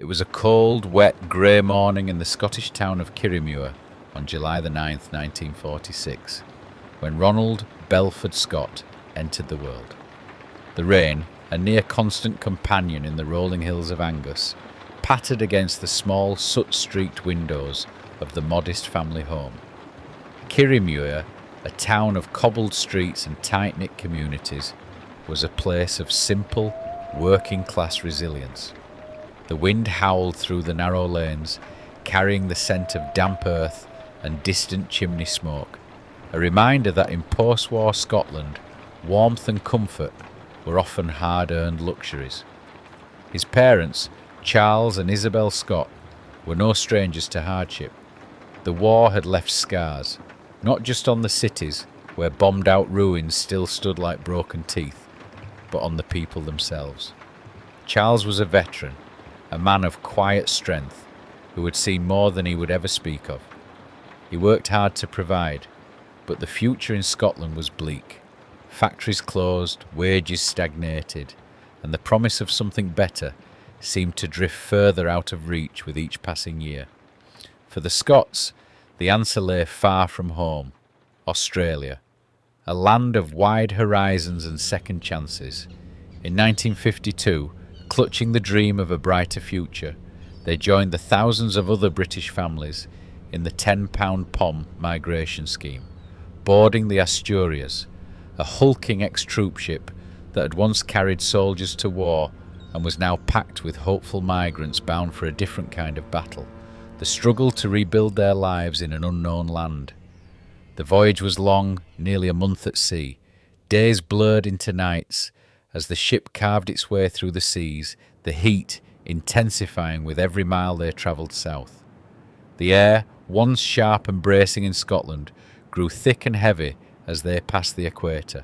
It was a cold, wet, grey morning in the Scottish town of Kirriemuir on July the 9th, 1946, when Ronald Belford Scott entered the world. The rain, a near constant companion in the rolling hills of Angus, pattered against the small, soot-streaked windows of the modest family home. Kirriemuir, a town of cobbled streets and tight-knit communities, was a place of simple, working-class resilience. The wind howled through the narrow lanes, carrying the scent of damp earth and distant chimney smoke, a reminder that in post-war Scotland, warmth and comfort were often hard-earned luxuries. His parents, Charles and Isabel Scott, were no strangers to hardship. The war had left scars, not just on the cities, where bombed-out ruins still stood like broken teeth, but on the people themselves. Charles was a veteran, a man of quiet strength, who had seen more than he would ever speak of. He worked hard to provide, but the future in Scotland was bleak. Factories closed, wages stagnated, and the promise of something better seemed to drift further out of reach with each passing year. For the Scots, the answer lay far from home: Australia, a land of wide horizons and second chances. In 1952, clutching the dream of a brighter future, they joined the thousands of other British families in the £10 POM migration scheme, boarding the Asturias, a hulking ex-troop ship that had once carried soldiers to war and was now packed with hopeful migrants bound for a different kind of battle, the struggle to rebuild their lives in an unknown land. The voyage was long, nearly a month at sea. Days blurred into nights as the ship carved its way through the seas, the heat intensifying with every mile they travelled south. The air, once sharp and bracing in Scotland, grew thick and heavy as they passed the equator.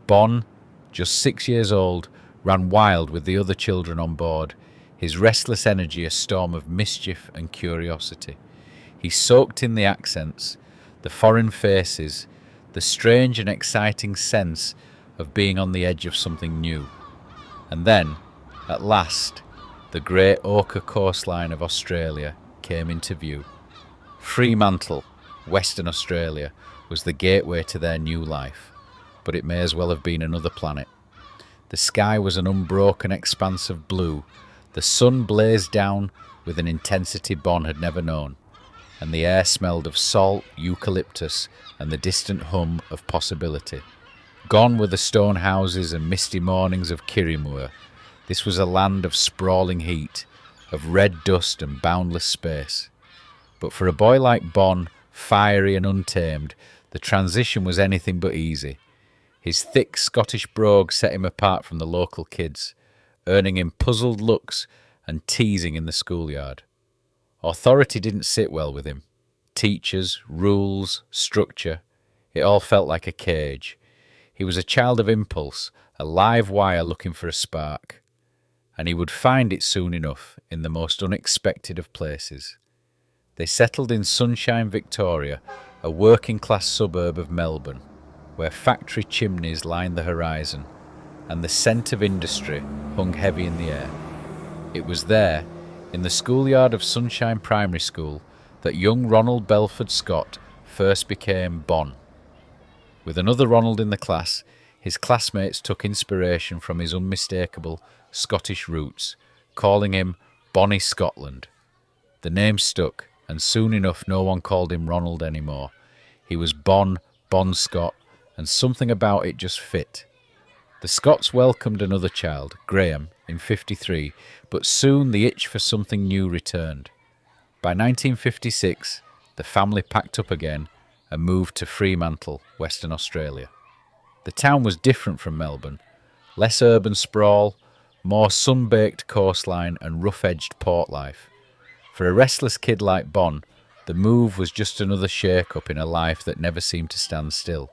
Bon, just 6 years old, ran wild with the other children on board, his restless energy a storm of mischief and curiosity. He soaked in the accents, the foreign faces, the strange and exciting sense of being on the edge of something new. And then, at last, the great ochre coastline of Australia came into view. Fremantle, Western Australia, was the gateway to their new life, but it may as well have been another planet. The sky was an unbroken expanse of blue, the sun blazed down with an intensity Bon had never known, and the air smelled of salt, eucalyptus, and the distant hum of possibility. Gone were the stone houses and misty mornings of Kirriemuir. This was a land of sprawling heat, of red dust and boundless space. But for a boy like Bon, fiery and untamed, the transition was anything but easy. His thick Scottish brogue set him apart from the local kids, earning him puzzled looks and teasing in the schoolyard. Authority didn't sit well with him. Teachers, rules, structure, it all felt like a cage. He was a child of impulse, a live wire looking for a spark. And he would find it soon enough in the most unexpected of places. They settled in Sunshine, Victoria, a working-class suburb of Melbourne, where factory chimneys lined the horizon, and the scent of industry hung heavy in the air. It was there, in the schoolyard of Sunshine Primary School, that young Ronald Belford Scott first became Bon. With another Ronald in the class, his classmates took inspiration from his unmistakable Scottish roots, calling him Bonnie Scotland. The name stuck, and soon enough no one called him Ronald anymore. He was Bon Scott, and something about it just fit. The Scots welcomed another child, Graham, in '53, but soon the itch for something new returned. By 1956, the family packed up again and moved to Fremantle, Western Australia. The town was different from Melbourne, less urban sprawl, more sun-baked coastline and rough-edged port life. For a restless kid like Bon, the move was just another shake-up in a life that never seemed to stand still.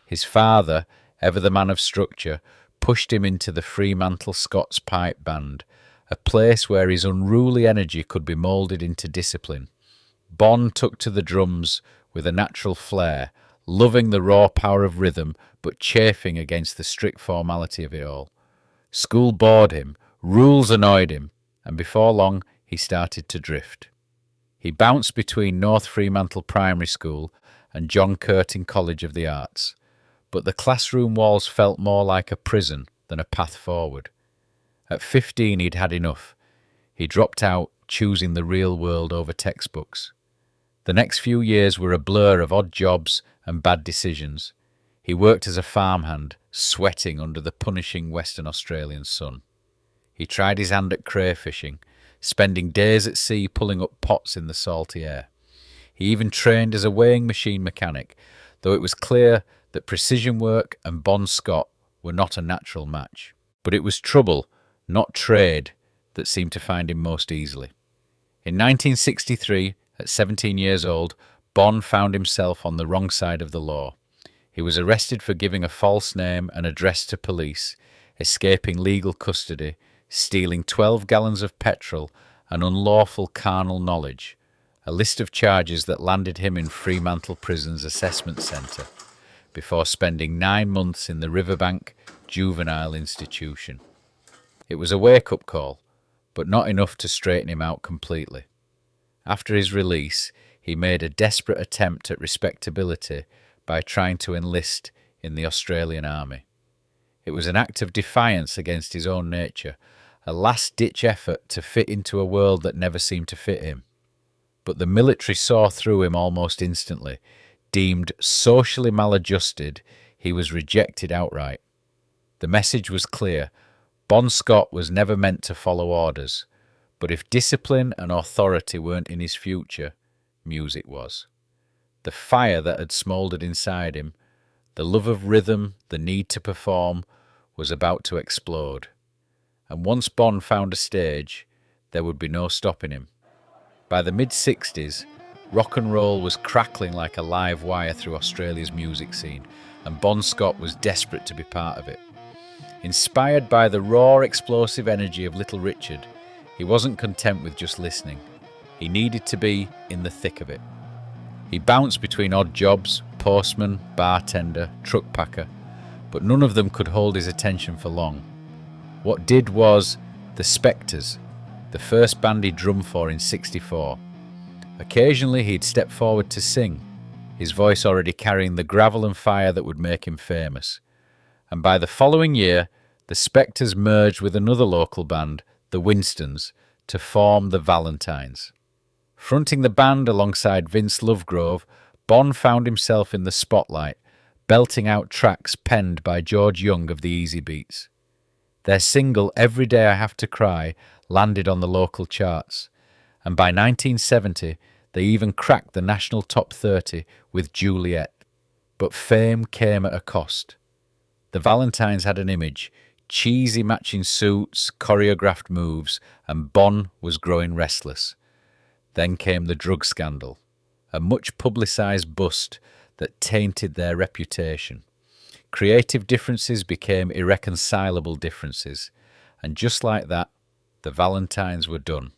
His father, ever the man of structure, pushed him into the Fremantle Scots Pipe Band, a place where his unruly energy could be moulded into discipline. Bon took to the drums with a natural flair, loving the raw power of rhythm but chafing against the strict formality of it all. School bored him, rules annoyed him, and before long he started to drift. He bounced between North Fremantle Primary School and John Curtin College of the Arts, but the classroom walls felt more like a prison than a path forward. At 15 he'd had enough. He dropped out, choosing the real world over textbooks. The next few years were a blur of odd jobs and bad decisions. He worked as a farmhand, sweating under the punishing Western Australian sun. He tried his hand at crayfishing, spending days at sea pulling up pots in the salty air. He even trained as a weighing machine mechanic, though it was clear that precision work and Bon Scott were not a natural match. But it was trouble, not trade, that seemed to find him most easily. In 1963, at 17 years old, Bon found himself on the wrong side of the law. He was arrested for giving a false name and address to police, escaping legal custody, stealing 12 gallons of petrol, and unlawful carnal knowledge, a list of charges that landed him in Fremantle Prison's assessment centre, before spending 9 months in the Riverbank Juvenile Institution. It was a wake-up call, but not enough to straighten him out completely. After his release, he made a desperate attempt at respectability by trying to enlist in the Australian Army. It was an act of defiance against his own nature, a last-ditch effort to fit into a world that never seemed to fit him. But the military saw through him almost instantly. Deemed socially maladjusted, he was rejected outright. The message was clear. Bon Scott was never meant to follow orders, but if discipline and authority weren't in his future, music was. The fire that had smouldered inside him, the love of rhythm, the need to perform, was about to explode. And once Bon found a stage, there would be no stopping him. By the mid-60s, rock and roll was crackling like a live wire through Australia's music scene, and Bon Scott was desperate to be part of it. Inspired by the raw, explosive energy of Little Richard, he wasn't content with just listening. He needed to be in the thick of it. He bounced between odd jobs, postman, bartender, truck packer, but none of them could hold his attention for long. What did was the Spectres, the first band he drummed for in '64. Occasionally he'd step forward to sing, his voice already carrying the gravel and fire that would make him famous. And by the following year, the Spectres merged with another local band, the Winstons, to form the Valentines. Fronting the band alongside Vince Lovegrove, Bon found himself in the spotlight, belting out tracks penned by George Young of the Easy Beats. Their single Every Day I Have to Cry landed on the local charts, and by 1970 they even cracked the national top 30 with Juliet. But fame came at a cost. The Valentines had an image, cheesy matching suits, choreographed moves, and Bon was growing restless. Then came the drug scandal, a much publicised bust that tainted their reputation. Creative differences became irreconcilable differences, and just like that, the Valentines were done.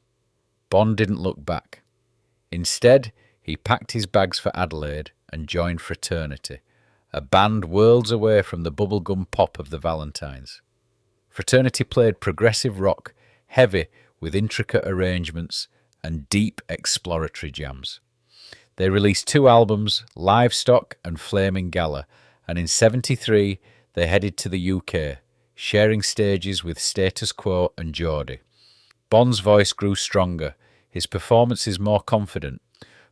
Bon didn't look back. Instead, he packed his bags for Adelaide and joined Fraternity, a band worlds away from the bubblegum pop of the Valentines. Fraternity played progressive rock, heavy with intricate arrangements and deep exploratory jams. They released 2 albums, Livestock and Flaming Gala, and in '73 they headed to the UK, sharing stages with Status Quo and Geordie. Bon's voice grew stronger, his performances more confident,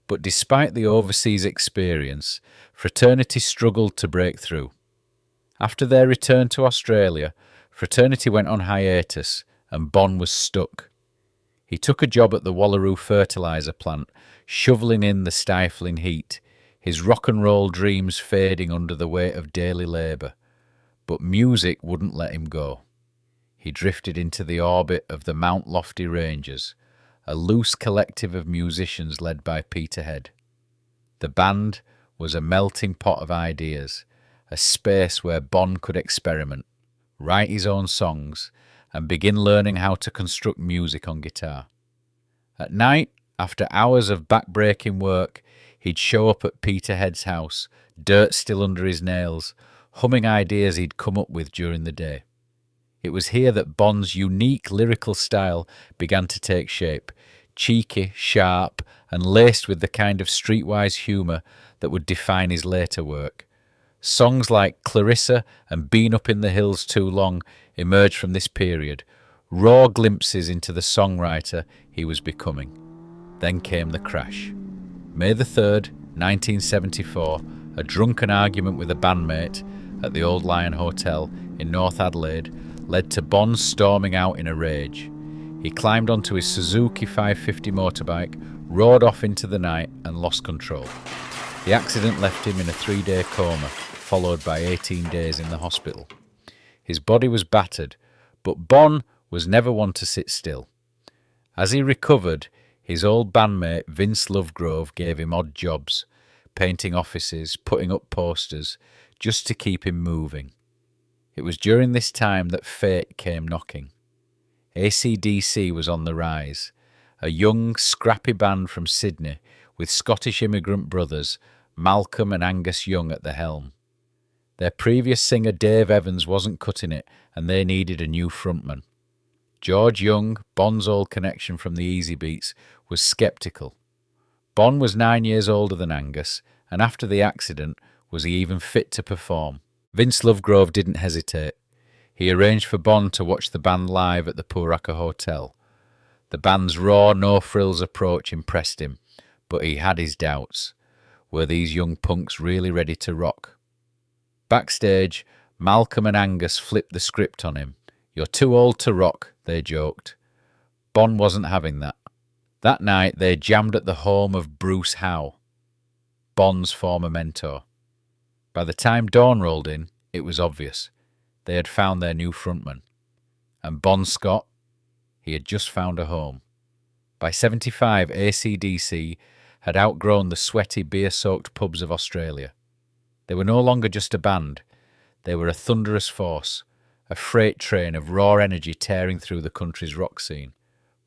but despite the overseas experience, Fraternity struggled to break through. After their return to Australia, Fraternity went on hiatus and Bon was stuck. He took a job at the Wallaroo fertiliser plant, shoveling in the stifling heat, his rock and roll dreams fading under the weight of daily labour. But music wouldn't let him go. He drifted into the orbit of the Mount Lofty Rangers, a loose collective of musicians led by Peterhead. The band was a melting pot of ideas, a space where Bon could experiment, write his own songs, and begin learning how to construct music on guitar. At night, after hours of back-breaking work, he'd show up at Peterhead's house, dirt still under his nails, humming ideas he'd come up with during the day. It was here that Bon's unique lyrical style began to take shape, cheeky, sharp, and laced with the kind of streetwise humour that would define his later work. Songs like Clarissa and Been Up in the Hills Too Long emerged from this period, raw glimpses into the songwriter he was becoming. Then came the crash. May the 3rd, 1974, a drunken argument with a bandmate at the Old Lion Hotel in North Adelaide led to Bon storming out in a rage. He climbed onto his Suzuki 550 motorbike, rode off into the night and lost control. The accident left him in a 3-day coma, followed by 18 days in the hospital. His body was battered, but Bon was never one to sit still. As he recovered, his old bandmate Vince Lovegrove gave him odd jobs, painting offices, putting up posters, just to keep him moving. It was during this time that fate came knocking. AC/DC was on the rise, a young, scrappy band from Sydney with Scottish immigrant brothers Malcolm and Angus Young at the helm. Their previous singer Dave Evans wasn't cutting it, and they needed a new frontman. George Young, Bon's old connection from the Easy Beats, was sceptical. Bon was 9 years older than Angus, and after the accident, was he even fit to perform? Vince Lovegrove didn't hesitate. He arranged for Bon to watch the band live at the Puraka Hotel. The band's raw, no-frills approach impressed him, but he had his doubts. Were these young punks really ready to rock? Backstage, Malcolm and Angus flipped the script on him. "You're too old to rock," they joked. Bon wasn't having that. That night, they jammed at the home of Bruce Howe, Bon's former mentor. By the time dawn rolled in, it was obvious. They had found their new frontman. And Bon Scott, he had just found a home. By 75, AC/DC had outgrown the sweaty, beer-soaked pubs of Australia. They were no longer just a band. They were a thunderous force, a freight train of raw energy tearing through the country's rock scene.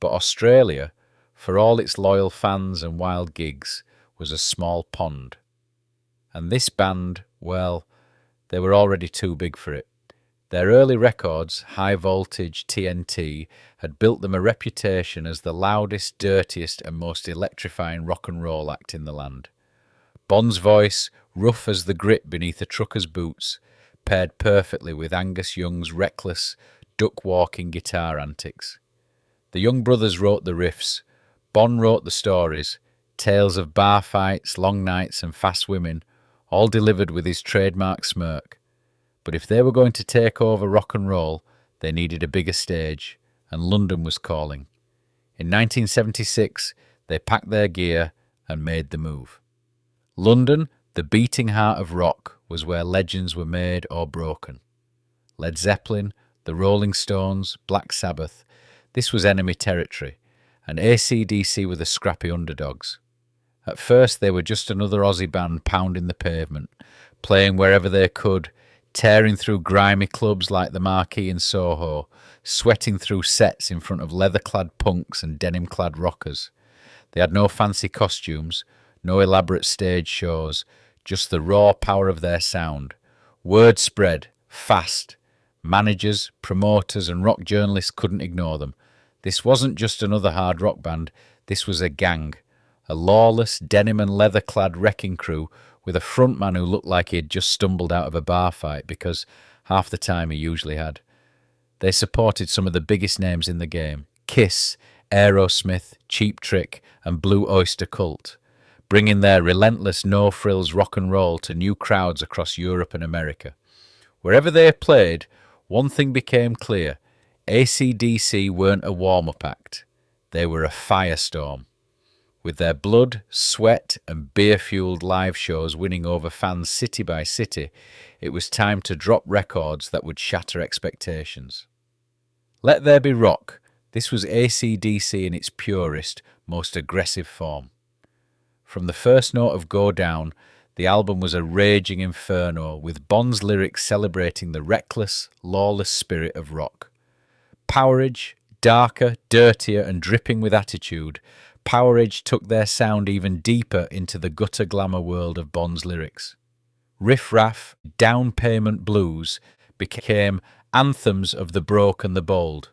But Australia, for all its loyal fans and wild gigs, was a small pond. And this band, well, they were already too big for it. Their early records, High Voltage, TNT, had built them a reputation as the loudest, dirtiest and most electrifying rock and roll act in the land. Bon's voice, rough as the grit beneath a trucker's boots, paired perfectly with Angus Young's reckless, duck-walking guitar antics. The Young brothers wrote the riffs, Bon wrote the stories, tales of bar fights, long nights and fast women, all delivered with his trademark smirk. But if they were going to take over rock and roll, they needed a bigger stage, and London was calling. In 1976, they packed their gear and made the move. London, the beating heart of rock, was where legends were made or broken. Led Zeppelin, the Rolling Stones, Black Sabbath, this was enemy territory, and AC/DC were the scrappy underdogs. At first they were just another Aussie band pounding the pavement, playing wherever they could, tearing through grimy clubs like the Marquee in Soho, sweating through sets in front of leather-clad punks and denim-clad rockers. They had no fancy costumes, no elaborate stage shows, just the raw power of their sound. Word spread, fast. Managers, promoters and rock journalists couldn't ignore them. This wasn't just another hard rock band, this was a gang. A lawless, denim and leather-clad wrecking crew with a frontman who looked like he had just stumbled out of a bar fight, because half the time he usually had. They supported some of the biggest names in the game: Kiss, Aerosmith, Cheap Trick and Blue Oyster Cult, bringing their relentless no-frills rock and roll to new crowds across Europe and America. Wherever they played, one thing became clear: AC/DC weren't a warm-up act. They were a firestorm. With their blood, sweat and beer-fueled live shows winning over fans city by city, it was time to drop records that would shatter expectations. Let There Be Rock. This was AC/DC in its purest, most aggressive form. From the first note of Go Down, the album was a raging inferno, with Bon's lyrics celebrating the reckless, lawless spirit of rock. Powerage, darker, dirtier and dripping with attitude, Powerage took their sound even deeper into the gutter glamour world of Bon's lyrics. Riff-raff, down payment blues became Anthems of the Broke and the Bold.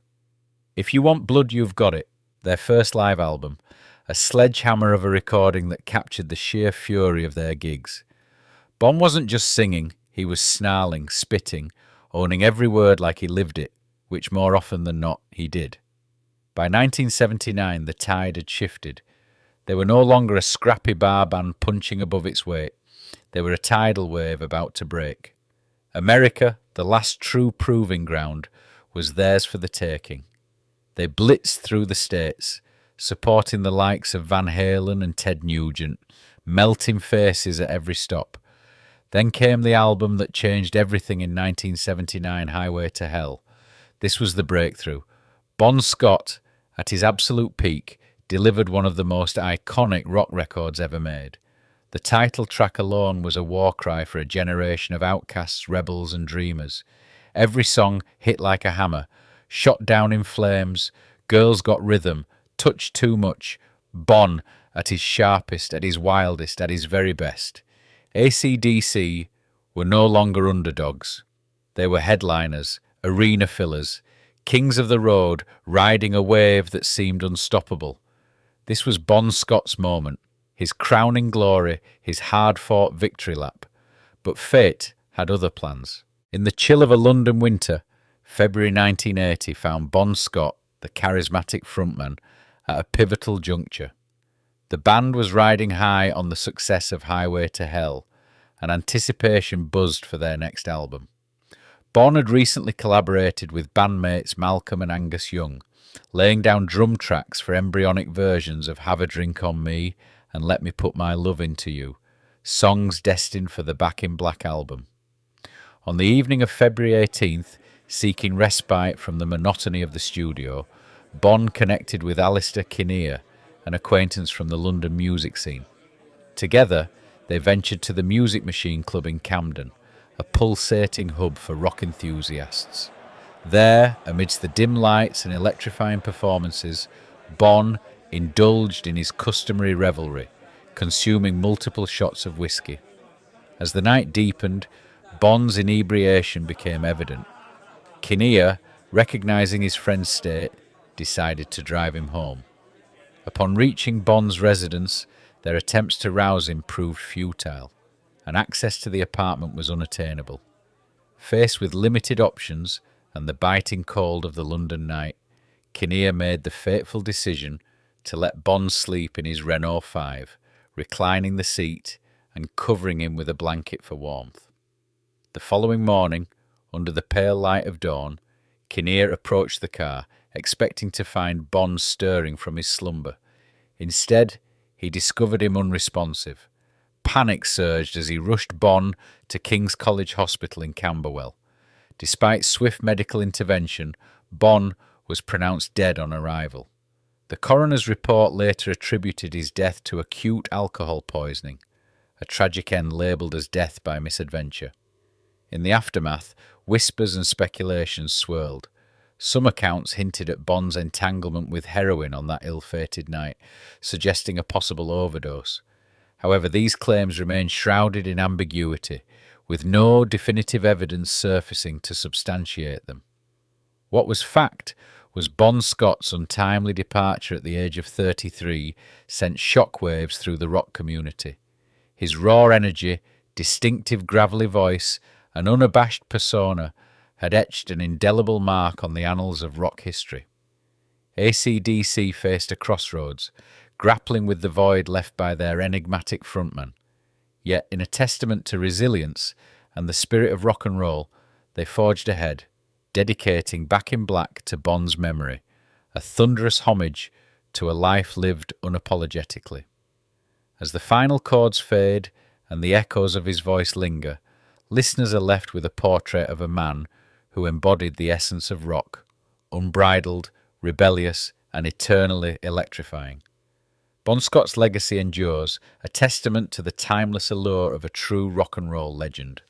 If You Want Blood, You've Got It, their first live album, a sledgehammer of a recording that captured the sheer fury of their gigs. Bon wasn't just singing, he was snarling, spitting, owning every word like he lived it, which more often than not he did. By 1979, the tide had shifted. They were no longer a scrappy bar band punching above its weight. They were a tidal wave about to break. America, the last true proving ground, was theirs for the taking. They blitzed through the states, supporting the likes of Van Halen and Ted Nugent, melting faces at every stop. Then came the album that changed everything in 1979, Highway to Hell. This was the breakthrough. Bon Scott, at his absolute peak, delivered one of the most iconic rock records ever made. The title track alone was a war cry for a generation of outcasts, rebels and dreamers. Every song hit like a hammer, shot down in flames, Girls Got Rhythm, Touch Too Much, Bon at his sharpest, at his wildest, at his very best. AC/DC were no longer underdogs. They were headliners, arena fillers, kings of the road riding a wave that seemed unstoppable. This was Bon Scott's moment, his crowning glory, his hard-fought victory lap. But fate had other plans. In the chill of a London winter, February 1980 found Bon Scott, the charismatic frontman, at a pivotal juncture. The band was riding high on the success of Highway to Hell, and anticipation buzzed for their next album. Bon had recently collaborated with bandmates Malcolm and Angus Young, laying down drum tracks for embryonic versions of Have a Drink on Me and Let Me Put My Love Into You, songs destined for the Back in Black album. On the evening of February 18th, seeking respite from the monotony of the studio, Bon connected with Alistair Kinnear, an acquaintance from the London music scene. Together, they ventured to the Music Machine Club in Camden, a pulsating hub for rock enthusiasts. There, amidst the dim lights and electrifying performances, Bon indulged in his customary revelry, consuming multiple shots of whiskey. As the night deepened, Bon's inebriation became evident. Kinnear, recognizing his friend's state, decided to drive him home. Upon reaching Bon's residence, their attempts to rouse him proved futile, and access to the apartment was unattainable. Faced with limited options and the biting cold of the London night, Kinnear made the fateful decision to let Bon sleep in his Renault 5, reclining the seat and covering him with a blanket for warmth. The following morning, under the pale light of dawn, Kinnear approached the car, expecting to find Bon stirring from his slumber. Instead, he discovered him unresponsive. Panic surged as he rushed Bon to King's College Hospital in Camberwell. Despite swift medical intervention, Bon was pronounced dead on arrival. The coroner's report later attributed his death to acute alcohol poisoning, a tragic end labelled as death by misadventure. In the aftermath, whispers and speculations swirled. Some accounts hinted at Bon's entanglement with heroin on that ill-fated night, suggesting a possible overdose. However, these claims remained shrouded in ambiguity, with no definitive evidence surfacing to substantiate them. What was fact was Bon Scott's untimely departure at the age of 33 sent shockwaves through the rock community. His raw energy, distinctive gravelly voice, and unabashed persona had etched an indelible mark on the annals of rock history. AC/DC faced a crossroads, grappling with the void left by their enigmatic frontman. Yet, in a testament to resilience and the spirit of rock and roll, they forged ahead, dedicating Back in Black to Bon's memory, a thunderous homage to a life lived unapologetically. As the final chords fade and the echoes of his voice linger, listeners are left with a portrait of a man who embodied the essence of rock, unbridled, rebellious, and eternally electrifying. Bon Scott's legacy endures, a testament to the timeless allure of a true rock and roll legend.